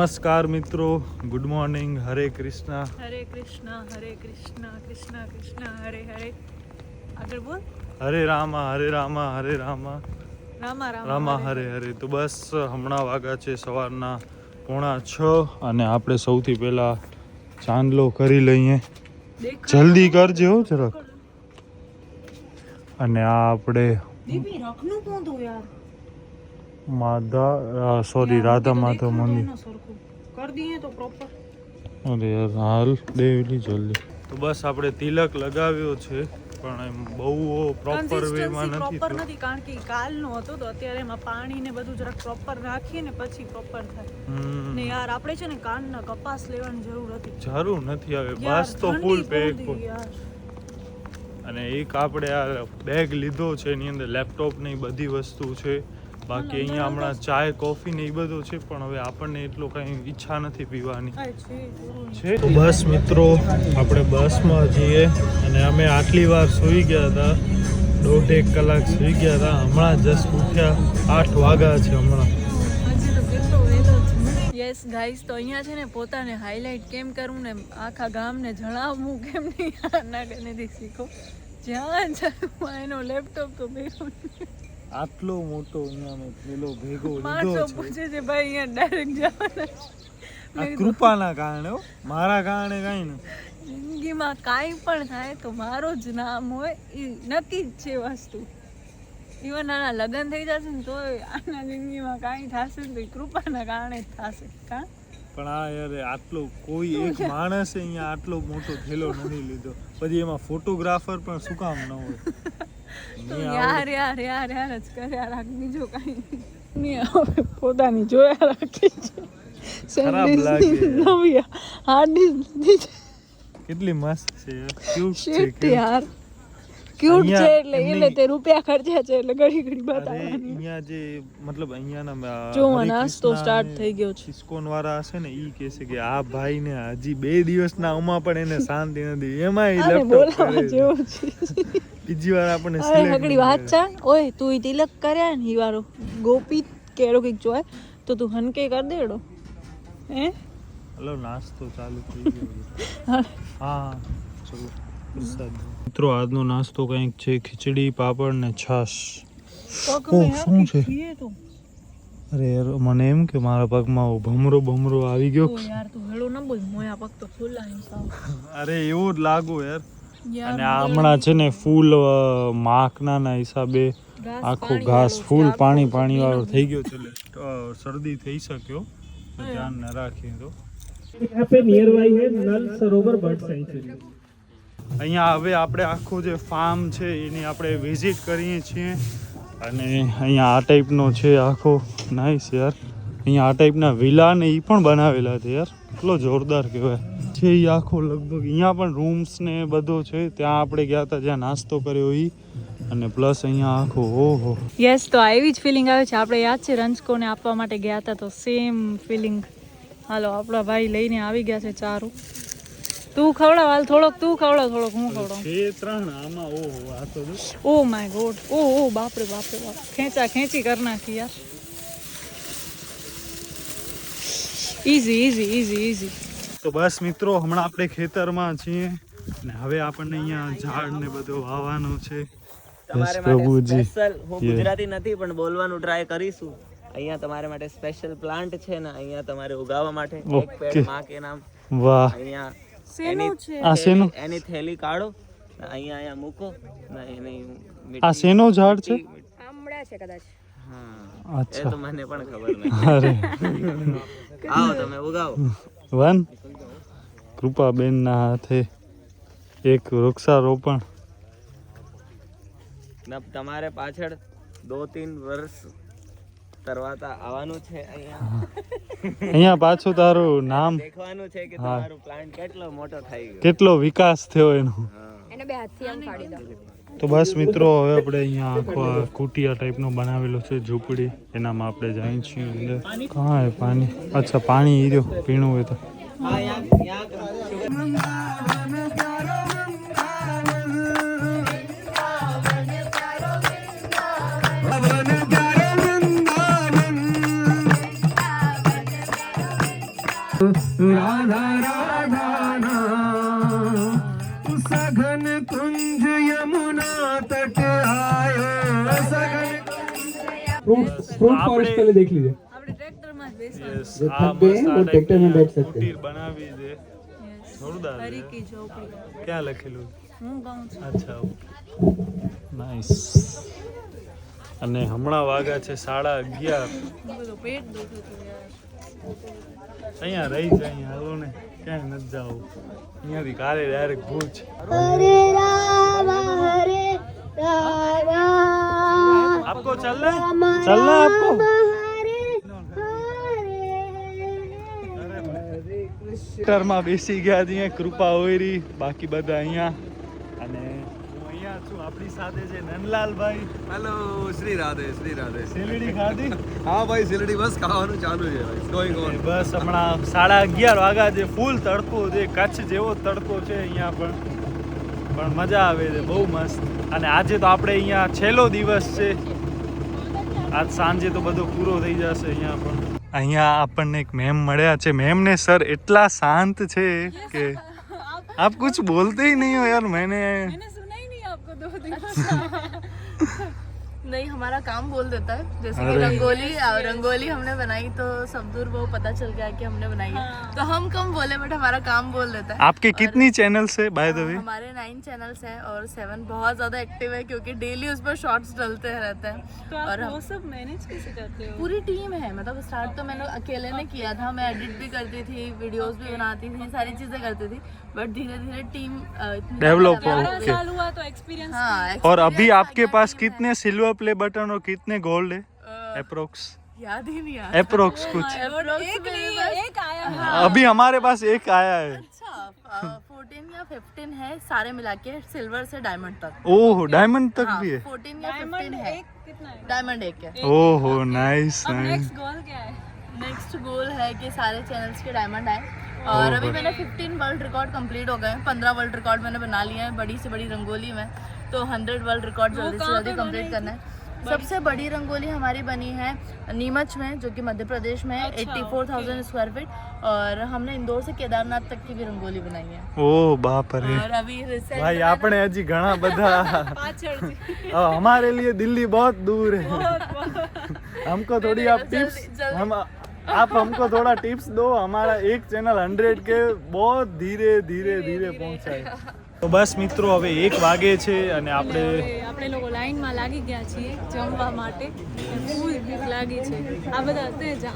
નમસ્કાર મિત્રો, good morning. હરે કૃષ્ણ હરે કૃષ્ણ હરે કૃષ્ણ કૃષ્ણ કૃષ્ણ હરે હરે. આગળ બોલ. હરે રામા હરે રામા હરે રામા રામા રામા હરે હરે. તો બસ હમણાં વાગ્યા છે સવારના 5:45 અને આપણે સૌથી પહેલા ચાંદલો કરી લઈએ. જલ્દી કરજો જરાક. અને આ આપણે દીદી રખનું કોંધો યાર રાધા માધવ મંદિર કર દઈએ તો પ્રોપર. અરે યાર હાલ દેવલી જલ્દી. તો બસ આપણે તિલક લગાવ્યો છે પણ એમ બહુ પ્રોપર વેમાં નથી કારણ કે કાલનો હતો તો અત્યારે એમાં પાણી ને બધું જરાક પ્રોપર રાખીએ ને પછી પ્રોપર થાય ને યાર. આપણે છે ને કાનના કપાસ લેવાની જરૂર નથી હવે બસ તો ફૂલ પેક. અને એક આપણે આ બેગ લીધો છે એની અંદર લેપટોપ ને બધી વસ્તુ છે. બાકી અહીંયા હમણાં ચાય કોફી ને એ બધું છે પણ હવે આપણને એટલો કઈ ઈચ્છા નથી પીવાની છે. તો બસ મિત્રો આપણે બસમાં જઈએ અને અમે આટલી વાર સૂઈ ગયા હતા, 1.5 કલાક સૂઈ ગયા હતા. હમણાં જસ્ટ ઉઠ્યા, 8 વાગ્યા છે હમણાં. યસ ગાઈસ, તો અહીંયા છે ને પોતાને હાઇલાઇટ કેમ કરવું ને આખા ગામને જણાવવું કેમ નહીં ના નથી શીખો. જ્યાં જાય એનો લેપટોપ તો ભેગો આટલો મોટો અહીંયા પેલો ભેગો માણસો પૂછે છે ભાઈ અહીંયા ડાયરેક્ટ જવાના. આ કૃપાના કારણે, મારા કારણે કાંઈ નહીં. જિંદગીમાં કાંઈ પણ થાય તો મારો જ નામ હોય એ નક્કી જ છે વસ્તુ. ઇવન આના લગ્ન થઈ જશે ને તો આના જિંદગીમાં કાંઈ થશે ને તો એ કૃપાના કારણે જ થશે. કાં પણ આ યાર આટલો કોઈ એક માણસે અહીંયા આટલો મોટો થેલો નથી લીધો. પછી એમાં ફોટોગ્રાફર પણ શું કામ ન હોય? તો યાર યાર યાર યાર જ કર્યા રાખ, બીજો કાંઈ નહીં. આવે પોતાની જોયા રાખી છે. ખરાબ લાગે કેટલી મસ્ત છે યાર, ક્યુટ છે એટલે તે રૂપિયા ખર્ચ્યા છે એટલે ઘડી ઘડી બતાવવાની. અહીંયા જે મતલબ અહીંયાના જો નાસ્તો સ્ટાર્ટ થઈ ગયો છે. ઇસ્કોન વાળા હશે ને ઈ કહે છે કે આ ભાઈ ને હજી 2 દિવસના ઉમા પણ એને શાંતિ નથી. એમાં ઈ બોલાવા જેવો છે. બીજી વાર આપણને હગડી વાત છે. ઓય તું ઈ તિલક કર્યા ને ઈ વારો ગોપી કેડો કઈક જોય તો તું હનકે કર દેડો. હે હલો નાસ્તો ચાલુ થઈ ગયો. હા ચલો. મિત્રો આજનો નાસ્તો કંઈક છે, ખીચડી પાપડ ને છાશ. શું છે? અરે યાર મને એમ કે મારા પગમાં ભમરો આવી ગયો. યાર તું હેળો ન બોલ, મોયા પગ તો ફૂલા હે સાવ. અરે એવો જ લાગો યાર. અને આ હમણાં છે ને ફૂલ માખના ના હિસાબે આખો ઘાસ ફૂલ પાણી વાળો થઈ ગયો છે એટલે શરદી થઈ શક્યો. ધ્યાન ન રાખીએ તો. यहाँ पे नियर बाई है नल सरोवर बर्ड सेंचुरी. અહીંયા હવે આપણે આખું જે ફાર્મ છે એની આપણે વિઝિટ કરીએ છીએ અને અહીંયા આ ટાઈપનો છે આખો. નાઈસ યાર. અહીંયા આ ટાઈપના વિલા ને એ પણ બનાવેલા છે યાર. કેટલો જોરદાર કહેવાય છે એ આખો. લગભગ અહીંયા પણ રૂમ્સ ને બધો છે. ત્યાં આપણે ગયા હતા જ્યાં નાસ્તો કર્યો એ, અને પ્લસ અહીંયા આખો. ઓહો યસ, તો એવી જ ફિલિંગ આવે છે. આપણે યાદ છે રંજકોને આપવા માટે ગયા હતા તો સેમ ફિલિંગ. હાલો આપણા ભાઈ લઈને આવી ગયા છે ચારું. તું ખવડાવ હાલ, થોડોક તું ખવડાવ, થોડોક હું ખવડાવ. છે 3 આમાં. ઓહો આ તો ઓ માય ગોડ. ઓ બાપરે બાપરે બાપ. ખેંચી કર નાખી યાર. ઈઝી. તો બસ મિત્રો હમણાં આપણે ખેતરમાં છીએ અને હવે આપણને અહીંયા ઝાડ ને બધું વાવવાનું છે. તમારે માટે સ્પેશિયલ, હું ગુજરાતી નથી પણ બોલવાનું ટ્રાય કરીશું. અહીંયા તમારે માટે સ્પેશિયલ પ્લાન્ટ છે ને અહીંયા તમારે ઉગાવવા માટે એક પેડ માં કે નામ. વાહ. અહીંયા શેનું છે આ શેનું? એની થેલી કાઢો અહીંયા મૂકો ને એની આ શેનો ઝાડ છે? આમળા છે કદાચ. હા અચ્છા, એ તો મને પણ ખબર નથી. અરે આવો તમે ઉગાવો. વન કૃપાબેન ના હાથે એક વૃક્ષારોપણ. તમારે પાછળ 2-3 વર્ષ તરవాత આવવાનું છે અહીંયા પાછું તારું નામ દેખવાનું છે કે તમારો પ્લાન્ટ કેટલો મોટો થઈ ગયો, કેટલો વિકાસ થયો એનો. એને બે હાથથી આમ પાડી દો. તો બસ મિત્રો હવે આપણે અહીંયા આખો કુટિયા ટાઈપનો બનાવેલો છે ઝૂંપડી, એનામાં આપણે જઈએ છીએ અંદર. કાં હે પાણી? અચ્છા પાણી ઈ રહ્યો, પીણું હોય તો. राधा राधा नाम सघन कुंज यमुना तट आयो सघन फ्रूट फॉरेस्ट पहले देख लीजिए આપણે ટ્રેક્ટરમાં જ બેસવાનું Yes, जो આ थक गए મસ્ત वो આ ट्रैक्टर में बैठ ટાઈપની सकते हैं। કુટીર બનાવી છે જોરદાર છે. હરીકી ઝોપડી ક્યાં લખેલું? હું ગાઉં છું અચ્છા નાઈસ. અને હમણાં વાગ્યા છે 11:30. બધું પેટ દુખતું હતું યાર અહીંયા રહી જાય અહીંયા હાલો ને ક્યાંય નથી જાવું અહીંયાથી કાલે ડાયરેક્ટ ભૂજ. આપકો ચલના આપકો માં બેસી ગયા છીએ કૃપા હોયરી બાકી બધા અહીંયા અને હું અહીંયા છું આપણી સાથે છે નંદલાલભાઈ. હેલો શ્રી રાધે શ્રી રાધે સેલડી ખાધી? હા ભાઈ સિલડી બસ ખાવાનું ચાલુ છે ભાઈ ગોઈંગ ઓન બસ હમણાં 11:30 વાગ્યા છે. ફૂલ તડકો છે કચ્છ જેવો તડકો છે અહીંયા પણ મજા આવે છે બહુ મસ્ત. અને આજે તો આપણે અહીંયા છેલ્લો દિવસ છે. આજ સાંજે તો બધો પૂરો થઈ જશે અહીંયા પણ. અહીંયા આપણને એક મેમ મળ્યા છે. મેમ ને સર એટલા શાંત છે કે આપ कुछ बोलते ही नहीं हो यार. मैंने सुना ही नहीं आपको 2 दिन नहीं हमारा काम बोल देता है जैसे कि अरे। रंगोली हमने बनाई तो सब दूर वो पता चल गया कि हमने बनाई है तो हम कम बोले बट हमारा काम बोल देता है। आपके कितनी चैनल्स है बाय द वे? हमारे 9 चैनल्स हैं और 7 बहुत ज़्यादा एक्टिव है क्योंकि डेली उस पर शॉर्ट्स डलते रहते हैं। तो और आप वो सब मैनेज कैसे करते हो? पूरी टीम है मतलब स्टार्ट तो मैंने अकेले ने किया था मैं एडिट भी करती थी वीडियोस भी बनाती थी सारी चीज़ें करती थी बट धीरे धीरे टीम Develop हो। 11 Okay. साल हुआ तो एक्सपीरियंस हाँ और अभी experience आ आपके गया पास है। कितने सिल्वर प्ले बटन और कितने गोल्ड है अप्रोक्स? याद ही नहीं आ अप्रोक्स कुछ एक नहीं एक आया है अभी हमारे पास एक आया है. अच्छा 14 या 15 है सारे मिला के सिल्वर से डायमंड तक। ओह डायमंड तक भी है. 14 या 15 डायमंड है एक कितना है? डायमंड एक है। ओहो नाइस अब नाइस. नेक्स्ट गोल क्या है? नेक्स्ट गोल है कि सारे चैनल्स के डायमंड आए और अभी मैंने 15 वर्ल्ड रिकॉर्ड कंप्लीट हो गए 15 वर्ल्ड रिकॉर्ड मैंने बना लिए हैं बड़ी से बड़ी रंगोली में तो 100 वर्ल्ड रिकॉर्ड जल्दी से जल्दी कंप्लीट करना है। सबसे बड़ी रंगोली हमारी बनी है नीमच में जो कि मध्य प्रदेश में है 84,000 स्क्वायर फीट और हमने इंदौर से केदारनाथ तक की भी रंगोली बनाई है। ओह बाप रे और अभी recent भाई में आपने अजी घना बधा पाछड़ थी। हमारे लिए दिल्ली बहुत दूर है. हमको थोड़ी आप जल्दी- टिप्स जल्दी- हम आप हमको थोड़ा टिप्स दो. हमारा एक चैनल 100 के बहुत धीरे धीरे धीरे पहुंचाए. તો બસ મિત્રો હવે 1 વાગે છે અને આપણે આપણે લોકો લાઈનમાં લાગી ગયા છીએ જમવા માટે ફૂલ ભૂખ લાગી છે આ બધા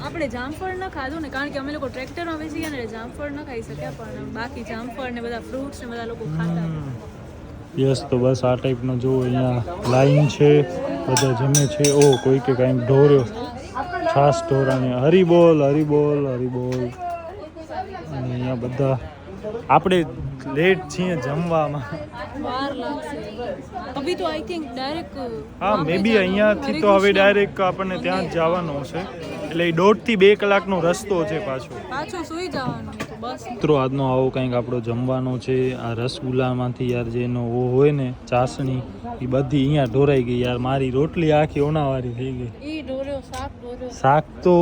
આપણે જામફળ ન ખાધું ને કારણ કે અમે લોકો ટ્રેક્ટરમાં બેસી ગયા ને જામફળ ન ખાઈ શક્યા પણ બાકી જામફળ ને બધા ફ્રૂટ્સ ને બધા લોકો ખાતા યસ તો બસ આ ટાઈપનો જો અહીંયા લાઈન છે બધા જમે છે. ઓ કોઈ કે કાંઈક ઢોર્યો છાસ ઢોરાને હરિબોલ હરિબોલ હરિબોલ. અને અહીંયા બધા આપણે લેટ છીએ જમવામાં. વાર લાગશે અભી તો આઈ થિંક ડાયરેક્ટ હા મે બી અહીંયાથી તો હવે ડાયરેક્ટ આપણને ત્યાં જ જવાનું છે એટલે 1.5 થી 2 કલાકનો રસ્તો છે પાછું સુઈ જવાનું તો બસ મિત્રો આજનો આવો કંઈક આપણો જમવાનો છે. આ રસગુલ્લામાંથી યાર જેનો ઓ હોય ને ચાસણી એ બધી અહીંયા ઢોરાઈ ગઈ યાર. મારી રોટલી આખી ઓનાવાળી થઈ ગઈ. ઈ ઢોર્યો શાક તો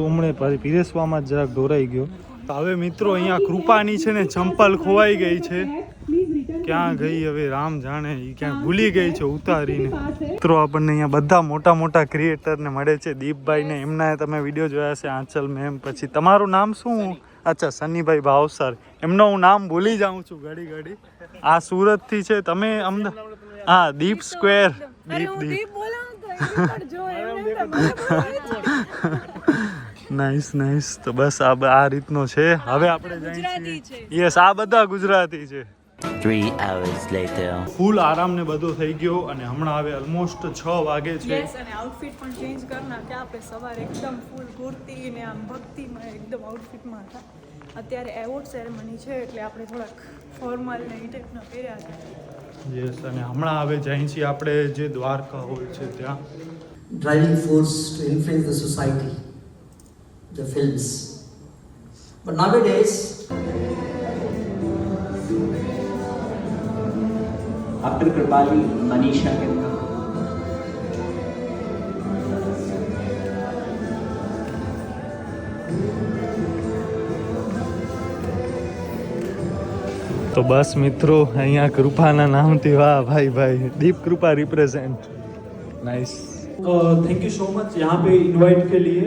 હમણે પીરસવામાં જ જરાક ઢોરાઈ ગયો. તો હવે મિત્રો અહીંયા કૃપાની છે ને ચંપલ ખોવાઈ ગઈ છે. ક્યાં ગઈ હવે રામ જાણે. એ ક્યાં ભૂલી ગઈ છે ઉતારીને. મિત્રો આપણને અહીંયા બધા મોટા મોટા ક્રિએટરને મળે છે. દીપભાઈ ને એમના તમે વિડીયો જોયા છે આંચલ મેમ. પછી તમારું નામ શું? અચ્છા સનીભાઈ ભાવસર. એમનો હું નામ ભૂલી જાઉં છું ઘડી ઘડી. આ સુરતથી છે. તમે અમદાવાદ હા દીપ સ્ક્વેર દીપ નાઈસ નાઈસ. તો બસ આ રીતનો છે. હવે આપણે જઈએ છીએ. યસ આ બધા ગુજરાતી છે. 3 hours later ફૂલ આરામ ને બધો થઈ ગયો અને હમણાં હવે ઓલમોસ્ટ 6 વાગે છે. યસ અને આઉટફિટ પણ ચેન્જ કરી નાખ્યા આપણે સવારે એકદમ ફૂલ કુર્તી ને આમ ભક્તિમાં એકદમ આઉટફિટમાં હતા. અત્યારે એવોર્ડ સેરેમની છે એટલે આપણે થોડાક ફોર્મલ ને એ ટાઈપના પહેર્યા છે. યસ અને હમણાં હવે જઈએ છીએ આપણે જે દ્વારકા હોય છે ત્યાં. driving force to influence the society, the films. But nowadays, Abdul Kripali, Manisha Kenta. તો બસ મિત્રો અહીંયા કૃપાના નામથી વાહ ભાई दीप कृपा represent nice thank you so much यहाँ पे इनवाइट के लिए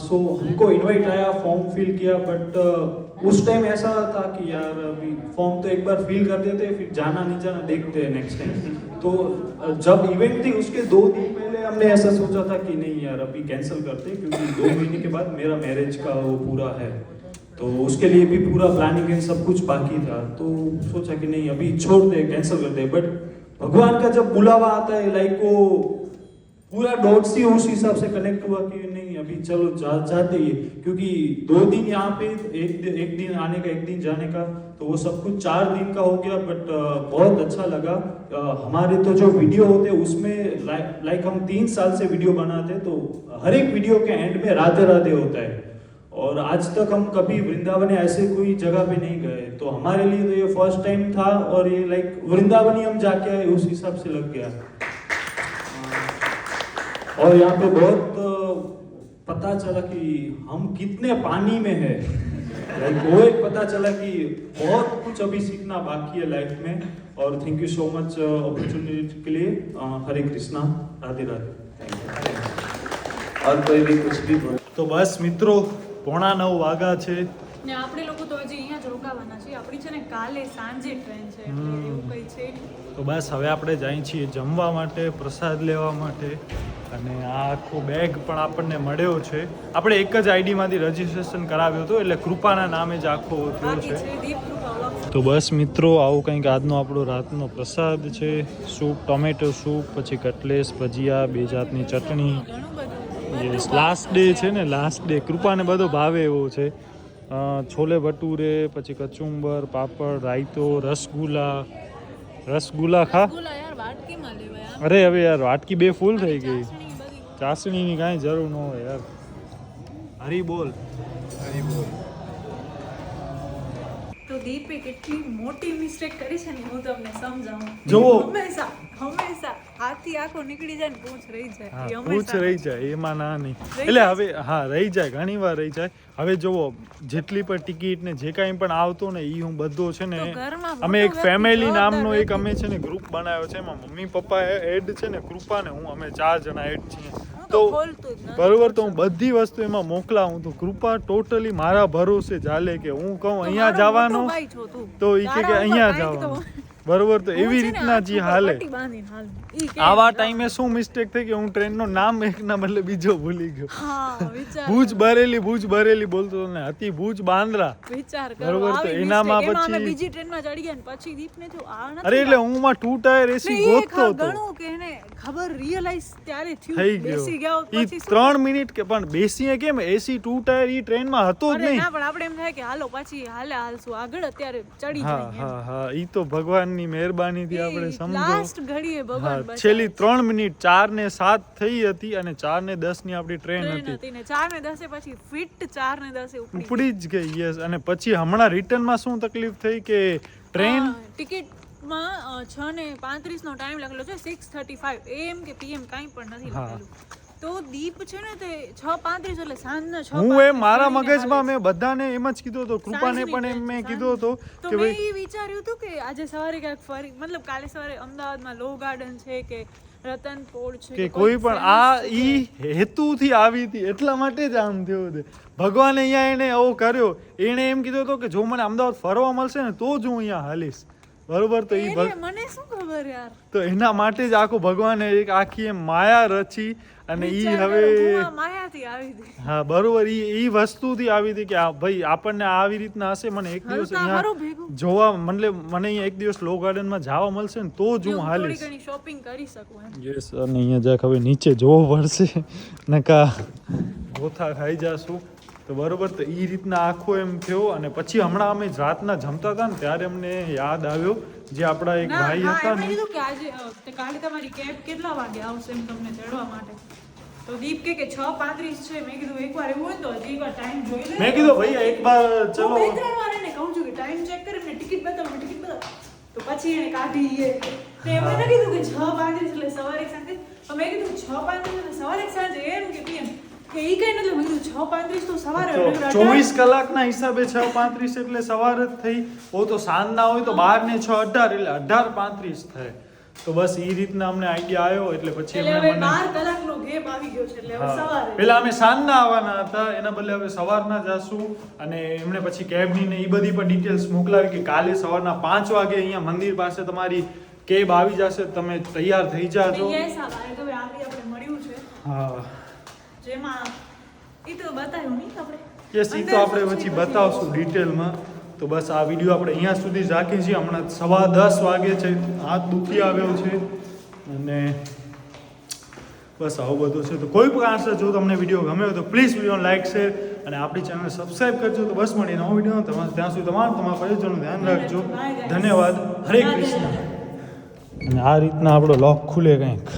सो हमको इनवाइट आया फॉर्म फिल किया बट उस टाइम ऐसा था कि यार अभी फॉर्म तो एक बार फिल कर देते फिर जाना नहीं जाना देखते हैं नेक्स्ट टाइम तो जब इवेंट थी उसके 2 दिन पहले हमने ऐसा सोचा था कि नहीं यार अभी कैंसिल करते क्योंकि 2 महीने के बाद मेरा मैरिज का वो पूरा है तो उसके लिए भी पूरा प्लानिंग है सब कुछ बाकी था तो सोचा कि नहीं अभी छोड़ दे कैंसिल कर दे बट भगवान का जब बुलावा आता है लाइक वो पूरा डॉट सी उस हिसाब से कनेक्ट हुआ कि नहीं अभी चलो जाते ही क्योंकि 2 दिन यहाँ पे एक दिन आने का एक दिन जाने का तो वो सब कुछ 4 दिन का हो गया बट बहुत अच्छा लगा हमारे तो जो वीडियो होते उसमें लाइक हम 3 साल से वीडियो बनाते तो हर एक वीडियो के एंड में राधे राधे होता है और आज तक हम कभी वृंदावन ऐसे कोई जगह पे नहीं गए तो हमारे लिए तो ये फर्स्ट टाइम था और ये लाइक वृंदावन ही हम जाके आए उस हिसाब से लग गया और यहाँ पे बहुत पता चला कि हम कितने पानी में है लाइक वो एक पता चला कि बहुत कुछ अभी सीखना बाकी है लाइफ में और thank you so much opportunity के लिए हरे कृष्णा राधे राधे और कोई भी कुछ भी बोल તો બસ મિત્રો 8:45 વાગ્યા છે ને આપણે લોકો તો હજી અહીંયા જ રોકાવાના છીએ આપણી છે ને કાલે સાંજે ટ્રેન છે એટલે એવું કંઈ છે નહીં તો બસ હવે આપણે જઈએ છીએ જમવા માટે પ્રસાદ લેવા માટે અને આ આખો બેગ પણ આપણને મળ્યો છે આપણે એક જ આઈડીમાંથી રજીસ્ટ્રેશન કરાવ્યું હતું એટલે કૃપાના નામે જ આખો થયો બાકી છે છે દીપ કૃપા વ્લોગ તો બસ મિત્રો આવું કંઈક આજનો આપણો રાતનો પ્રસાદ છે સૂપ ટોમેટો સૂપ પછી કટલેસ ભજીયા 2 જાતની ચટણી ઘણું બધું યસ લાસ્ટ ડે છે ને લાસ્ટ ડે કૃપાને બધો ભાવે એવો છે છોલે ભટુરે પછી કચુંબર પાપડ રાયતો રસગુલ્લા ખા ગુલા યાર વાટકીમાં લેવાય અરે હવે યાર વાટકી 2 ફૂલ થઈ ગઈ ચાસણી બધી ચાસણીની કાંઈ જરૂર ન હોય યાર હરી બોલ તો દીપે કેટલી મોટી મિસ્ટેક કરી છે ને હું તમને સમજાવું જુઓ. હંમેશા હાથી આખો નીકળી જાય ને પૂંછ રહી જાય હા એ પૂછ હંમેશા રહી જાય એમાં ના નહીં રહી એટલે જાય હવે હા રહી જાય ઘણી વાર રહી જાય હવે જુઓ જેટલી પણ ટિકિટ ને જે કાંઈ પણ આવતો ને એ હું બધો છે ને તો ઘરમાં અમે એક મોટો ફેમિલી વ્યક્તિ, નામનો જવાબદાર એક અમે છે ને ગ્રુપ બનાવ્યો છે એમાં મમ્મી પપ્પા એડ છે ને કૃપા ને હું અમે 4 જણા એડ છીએ હું તો તો ખોલતું જ નથી. બરોબર તો હું બધી વસ્તુ એમાં મોકલાવું તો કૃપા ટોટલી મારા ભરોસે ચાલે કે હું કહું તો અહીંયા મારો જવાનું મોટો ભાઈ છો તું. તો એ કે તારા અહીંયા ઉપર કાંઈક તો જવાનું બરોબર તો હું એવી છે ને રીતના હાથ જે ઉપર હાલે પટ્ટી બાંધીને હાલું. ઈ કે આવા ટાઈમે શું મિસ્ટેક થઈ કે હું ટ્રેનનું નામ એકના બદલે બીજો ભૂલી ગયો હા વિચાર ભુજ બરેલી બોલતો ને હતી ભુજ બાંદ્રા વિચાર કરો બરોબર, તો આવી એનામાં mistake. એમાં અમે પછી- બીજી ટ્રેનમાં ચડી ગયા ને પછી દીપને જો આ નથી અરે એટલે હું માં 2 ટાયર એસી ને એ ગોતતો હતો ઘણું કે એને ખબર રિયલાઇઝ ત્યારે થયું થઈ બેસી ગયો ગયા ઈ પછી શું? 3 મિનિટ કે પણ બેસીએ કેમ એસી 2 ટાયર ઈ ટ્રેનમાં હતો જ અરે નહીં ના પણ આપણે એમ થાય કે હાલો પછી હાલશું આગળ અત્યારે ચડી હા જઈએ હા હા ઈ તો ભગવાનની મહેરબાનીથી આપણે સમજો લાસ્ટ ઘડીએ હા ભગવાન બચાવે. છેલ્લી 3 મિનિટ 4 ને 7 થઈ હતી અને 4 ને 10 ની આપણી ટ્રેન ટ્રેન હતી હતી ને 4 ને 10 પછી ફિટ 4 ને 10 ઉપડી ઉપડી જ ગઈ યસ અને પછી હમણાં રિટર્નમાં શું તકલીફ થઈ કે ટ્રેન ટિકિટમાં 6 ને 35 નો ટાઈમ લખેલો છે 6:35 AM કે PM કાંઈ પણ નથી હા. લખેલું તો દીપ છે ને તે 6:35 એટલે સાંજના 6:35 હું એ મારા કરીને મગજમાં હાલે મેં બધાને એમ જ કીધું હતો કૃપાને સાંજની પણ એમ ટ્રેન મેં છે, કીધું હતો તો કે મેં ભાઈ એ વિચાર્યું હતું કે આજે સવારે ક્યાંક ફરી મતલબ કાલે સવારે અમદાવાદમાં લો ગાર્ડન છે કે રતનપોળ છે કે કોઈ પણ આ ઈ હેતુથી આવી હતી એટલા માટે જ આમ થયું છે ભગવાને અહીંયા એને એવો કર્યો એને એમ કીધું હતો કે જો મને અમદાવાદ ફરવા મળશે ને તો જ હું અહીંયા હાલીશ બરોબર તો ઈ એટલે મને શું ખબર યાર તો એના માટે જ આખું ભગવાને એક આખી એમ માયા રચી અને ઈ વિચાર હવે કરો, હું આ માયાથી આવી હતી હા બરોબર ઈ વસ્તુથી આવી હતી કે આ ભાઈ આપણને આવી રીતના હશે મને એક દિવસ હલતા અહીંયા મારો ભેગું. જોવા મતલબ મને અહીંયા એક દિવસ લો ગાર્ડનમાં જવા મળશે ને તો જ હું થોડી હાલીશ ઘણી શોપિંગ કરી શકું એમ યસ અને અહીંયા જરાક હવે નીચે જોવું પડશે નકા ગોથા ખાઈ જાશું તો બરોબર તો એ રીતના આખો એમ થયો અને પછી હમણાં અમે રાતના જમતા હતા ને ત્યારે અમને યાદ આવ્યો જે આપણા એક ના, ભાઈ હા, હતા એમણે ને કીધું કે આજે કાલે તમારી કેબ કેટલા વાગે આવશે એમ તમને ચડવા માટે તો દીપ કે 6:35 છે મેં કીધું એકવાર એવું હોય ને તો હજી એકવાર ટાઈમ જોઈ લે મેં કીધું ભાઈ એક બાર ચલો હું બે ત્રણ વાર એને કહું છું કે ટાઈમ ચેક કરીને ટિકિટ બતાવ તો પછી એને કાઢી ને એમણે ના કીધું કે 6:35 એટલે સવારે એક સાંજે તો મેં કીધું 6:35 એટલે સવારે એક સાંજે એમ કે PM કે ઈ કઈ નથી મેં કીધું 6:35 તો સવારે તો હોય, નકર 24 કલાકના હિસાબે 6:35 એટલે સવાર જ થઈ. ઓ તો સાંજના હોય તો 12 ને 6 18 એટલે 18:35 થાય. તો બસ એ રીતના અમને આઈડિયા આવ્યો એટલે પછી એટલે અમે હવે 12 કલાકનો ગેપ આવી ગયો છે એટલે હવે સવારે પેલા અમે સાંજના આવવાના હતા, એના બદલે હવે સવારના જાશું. અને એમણે પછી કેબની ને એ બધી પણ ડિટેલ્સ મોકલાવી કે કાલે સવારના 5 વાગે અહીંયા મંદિર પાસે તમારી કેબ આવી જશે, તમે તૈયાર થઈ જાજો. યસ આ ભાઈ તો આપી આપણે મળ્યું છે હા જેમાં ઈ તો બતાવ્યું નહીં આપણે યસ, એ તો આપણે પછી બતાવશું ડિટેલમાં. તો બસ આ વિડીયો આપણે અહીંયા સુધી જ રાખીએ છીએ. હમણાં 10:15 વાગે છે, હાથ દુખી આવ્યો છે અને બસ આવું બધું છે. તો કોઈ પણ આશા જો તમને વિડીયો ગમ્યો હોય તો પ્લીઝ વિડીયોને લાઈક શેર અને આપણી ચેનલ સબસ્ક્રાઈબ કરજો. તો બસ મળી નવો વિડીયો ત્યાં સુધી તમારા પરિજનનું ધ્યાન રાખજો. ધન્યવાદ. હરે કૃષ્ણ. અને આ રીતના આપણો લોક ખુલે કંઈક.